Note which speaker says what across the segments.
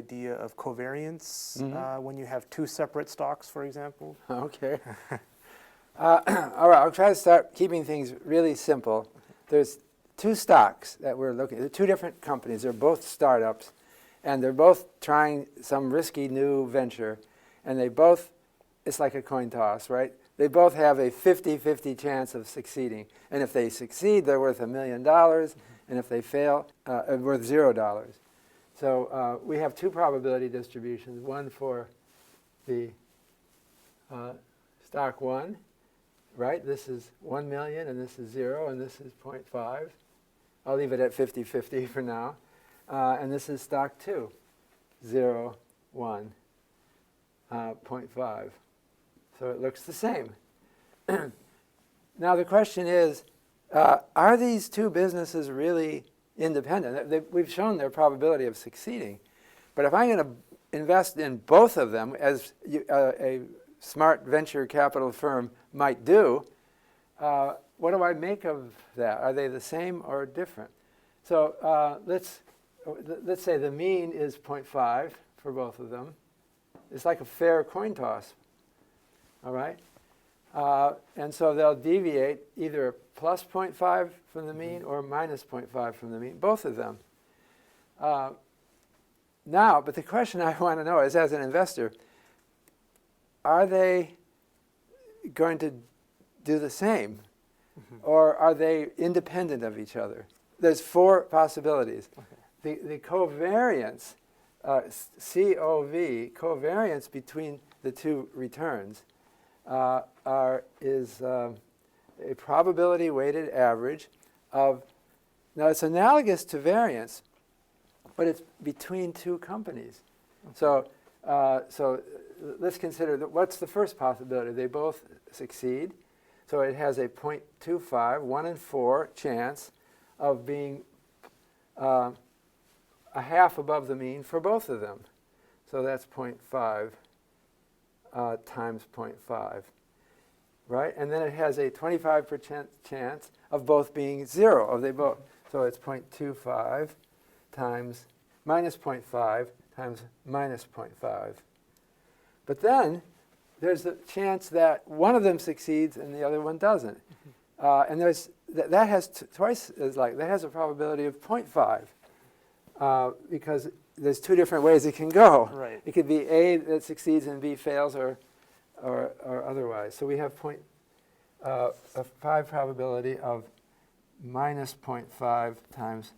Speaker 1: idea of covariance when you have two separate stocks, for example?
Speaker 2: Okay. All right, I'll try to start keeping things really simple. There's two stocks that we're looking at, two different companies. They're both startups, and they're both trying some risky new venture, and they both, it's like a coin toss, right? They both have a 50-50 chance of succeeding. And if they succeed, they're worth $1 million, and if they fail, worth $0. So we have two probability distributions, one for the stock 1, right? This is 1 million, and this is 0, and this is 0.5. I'll leave it at 50-50 for now. And this is stock 2, 0, 1, 0.5. So it looks the same. Now the question is, are these two businesses really independent? We've shown their probability of succeeding. But if I'm going to invest in both of them, as a smart venture capital firm might do, what do I make of that? Are they the same or different? So let's say the mean is 0.5 for both of them. It's like a fair coin toss. All right? And so they'll deviate either plus 0.5 from the mean or minus 0.5 from the mean, both of them. Now, but the question I want to know is, as an investor, are they going to do the same? Or are they independent of each other? There's 4 possibilities. The covariance, COV, covariance between the two returns is a probability weighted average of, now it's analogous to variance, but it's between two companies. So let's consider that. What's the first possibility? They both succeed. So it has a 0.25, 1 in 4 chance of being a half above the mean for both of them. So that's 0.5 times 0.5, right? And then it has a 25% chance of both being 0, of they both. So it's 0.25 times minus 0.5 times minus 0.5. But then there's a chance that one of them succeeds and the other one doesn't. And there's that has twice as that has a probability of 0.5 because there's 2 different ways it can go.
Speaker 1: Right.
Speaker 2: It could be A that succeeds and B fails, or otherwise. So we have a 5 probability of minus 0.5 times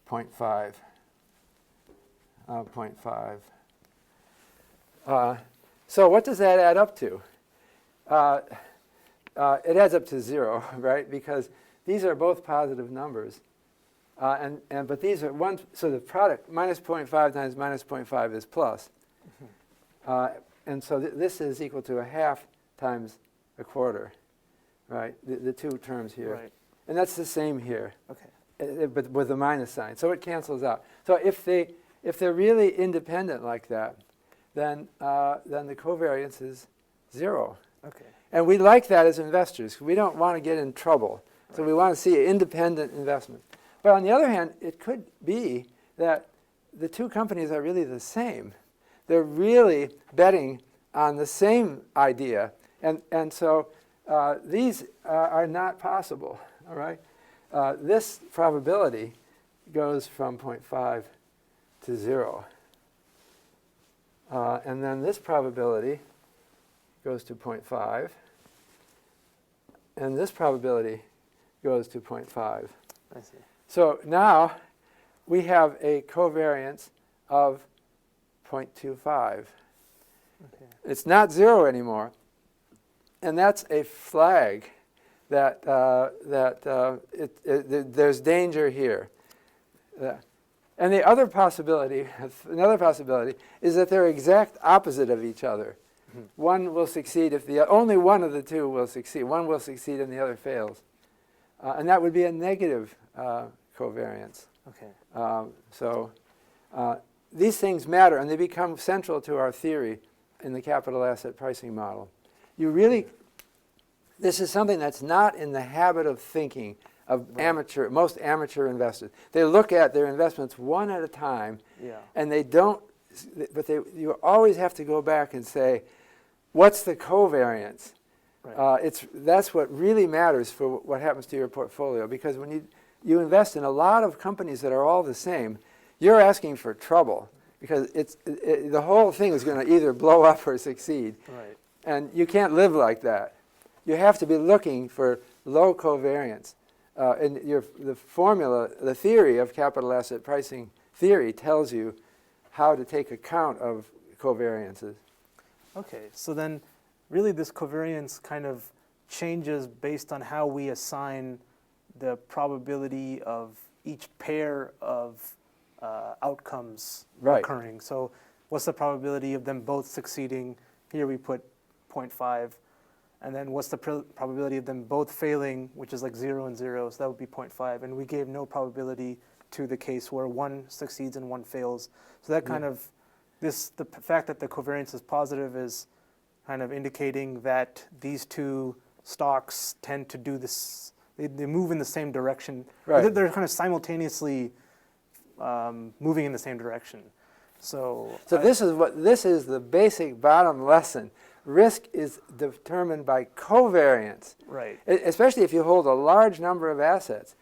Speaker 2: 0.5. 0.5. So what does that add up to? It adds up to 0, right? Because these are both positive numbers. But these are one, so the product, minus 0.5 times minus 0.5 is plus. And so this is equal to a half times a quarter, right? The 2 terms here.
Speaker 1: Right.
Speaker 2: And that's the same here.
Speaker 1: Okay.
Speaker 2: But with the minus sign. So it cancels out. So if they're really independent like that, then the covariance is 0.
Speaker 1: Okay.
Speaker 2: And we like that as investors. We don't want to get in trouble. So we want to see independent investment. But on the other hand, it could be that the 2 companies are really the same. They're really betting on the same idea. And so these are not possible. All right? This probability goes from 0.5 to 0. And then this probability goes to 0.5. And this probability goes to 0.5.
Speaker 1: I see.
Speaker 2: So now we have a covariance of 0.25.
Speaker 1: Okay.
Speaker 2: It's not 0 anymore. And that's a flag that, there's danger here. And the other possibility, another possibility, is that they're exact opposite of each other. One will succeed if only one of the 2 will succeed. One will succeed and the other fails. And that would be a negative covariance.
Speaker 1: Okay.
Speaker 2: So these things matter, and they become central to our theory in the capital asset pricing model. This is something that's not in the habit of thinking of most amateur investors. They look at their investments one at a time,
Speaker 1: Yeah.
Speaker 2: and they don't you always have to go back and say, what's the covariance?
Speaker 1: Right.
Speaker 2: That's what really matters for what happens to your portfolio, because when you invest in a lot of companies that are all the same, you're asking for trouble, because the whole thing is going to either blow up or succeed.
Speaker 1: Right.
Speaker 2: And you can't live like that. You have to be looking for low covariance. And the formula, the theory of capital asset pricing theory tells you how to take account of covariances.
Speaker 1: Okay, so then really this covariance kind of changes based on how we assign the probability of each pair of outcomes occurring. So what's the probability of them both succeeding? Here we put 0.5. And then what's the probability of them both failing, which is like 0 and 0, so that would be 0.5. And we gave no probability to the case where one succeeds and one fails. So that kind of, the fact that the covariance is positive is kind of indicating that these two stocks tend to do this, they move in the same direction.
Speaker 2: Right.
Speaker 1: They're kind of simultaneously moving in the same direction. So
Speaker 2: this is the basic bottom lesson. Risk is determined by covariance.
Speaker 1: Right.
Speaker 2: Especially if you hold a large number of assets.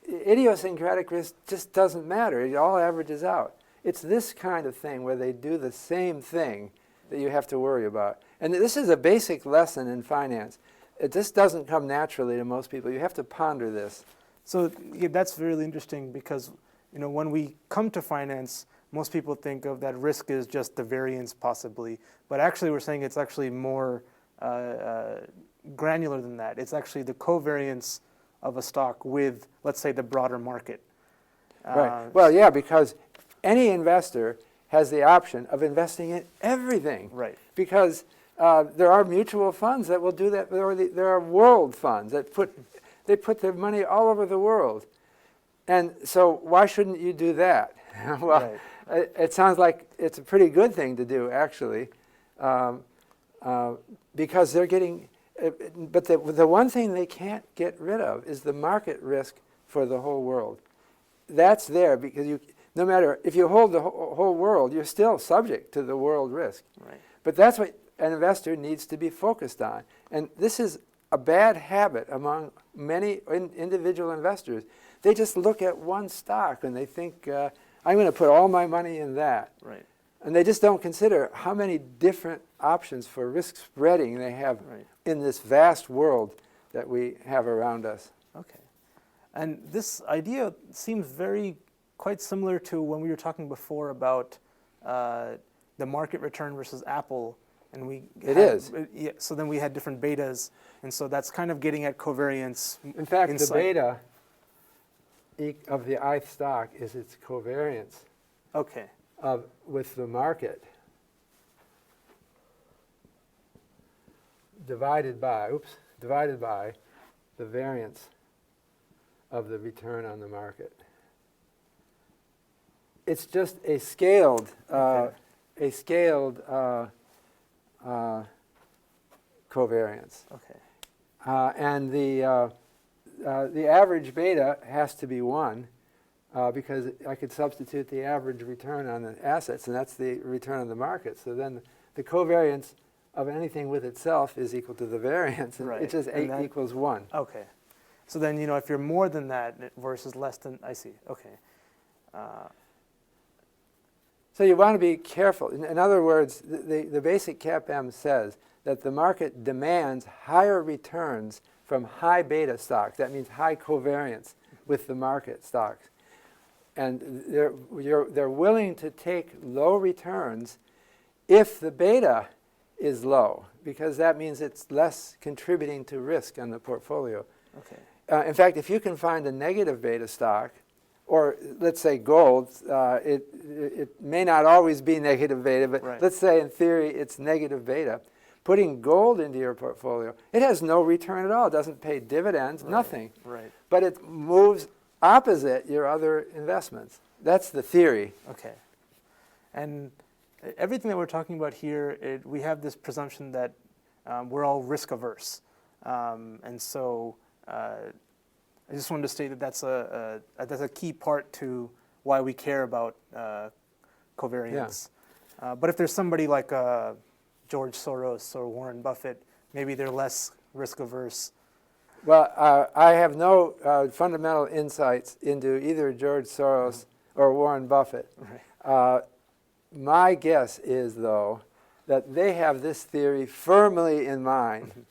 Speaker 2: Idiosyncratic risk just doesn't matter. It all averages out. It's this kind of thing where they do the same thing that you have to worry about. And this is a basic lesson in finance. It just doesn't come naturally to most people. You have to ponder this.
Speaker 1: So yeah, that's really interesting, because when we come to finance, most people think of that risk is just the variance possibly, but actually we're saying it's actually more granular than that. It's actually the covariance of a stock with, let's say, the broader market.
Speaker 2: Right. Well, yeah, because any investor has the option of investing in everything.
Speaker 1: Right.
Speaker 2: Because there are mutual funds that will do that. There are world funds that put their money all over the world. And so why shouldn't you do that? Well,
Speaker 1: right.
Speaker 2: It sounds like it's a pretty good thing to do, actually, because they're getting. But the one thing they can't get rid of is the market risk for the whole world. That's there because no matter if you hold the whole world, you're still subject to the world risk.
Speaker 1: Right.
Speaker 2: But that's what an investor needs to be focused on. And this is a bad habit among many individual investors. They just look at one stock and they think, I'm going to put all my money in that.
Speaker 1: Right.
Speaker 2: And they just don't consider how many different options for risk spreading they have in this vast world that we have around us.
Speaker 1: Okay. And this idea seems quite similar to when we were talking before about the market return versus Apple. And so then we had different betas. And so that's kind of getting at covariance.
Speaker 2: In fact, the beta of the ith stock is its covariance with the market divided by the variance of the return on the market. It's just a scaled covariance.
Speaker 1: Okay.
Speaker 2: And the average beta has to be 1 because I could substitute the average return on the assets, and that's the return on the market. So then the covariance of anything with itself is equal to the variance, and it just equals 1.
Speaker 1: Okay. So then, if you're more than that versus less than, I see. Okay.
Speaker 2: So you want to be careful. In other words, the basic CAPM says that the market demands higher returns from high beta stocks. That means high covariance with the market stocks. And they're willing to take low returns if the beta is low, because that means it's less contributing to risk on the portfolio.
Speaker 1: Okay.
Speaker 2: In fact, if you can find a negative beta stock, or let's say gold, it may not always be negative beta, but let's say in theory it's negative beta. Putting gold into your portfolio, it has no return at all. It doesn't pay dividends, nothing.
Speaker 1: Right.
Speaker 2: But it moves opposite your other investments. That's the theory.
Speaker 1: Okay. And everything that we're talking about here, we have this presumption that we're all risk averse. And so I just wanted to state that that's a key part to why we care about covariance. But if there's somebody like George Soros or Warren Buffett, maybe they're less risk averse.
Speaker 2: Well, I have no fundamental insights into either George Soros or Warren Buffett.
Speaker 1: Right.
Speaker 2: My guess is, though, that they have this theory firmly in mind,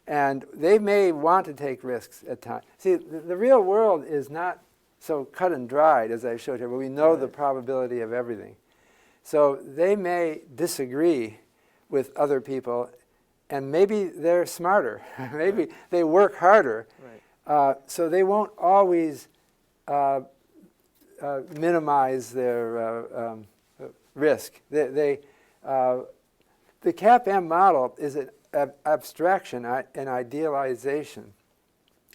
Speaker 2: and they may want to take risks at times. See, the real world is not so cut and dried, as I showed here, where we know the probability of everything. So they may disagree with other people, and maybe they're smarter. Maybe they work harder.
Speaker 1: Right.
Speaker 2: So they won't always minimize their risk. The CAPM model is an abstraction, an idealization,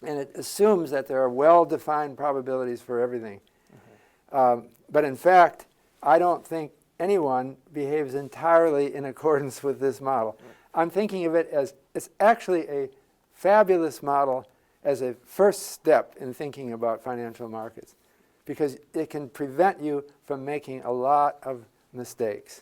Speaker 2: and it assumes that there are well-defined probabilities for everything. But in fact, I don't think anyone behaves entirely in accordance with this model. I'm thinking of it as it's actually a fabulous model as a first step in thinking about financial markets, because it can prevent you from making a lot of mistakes.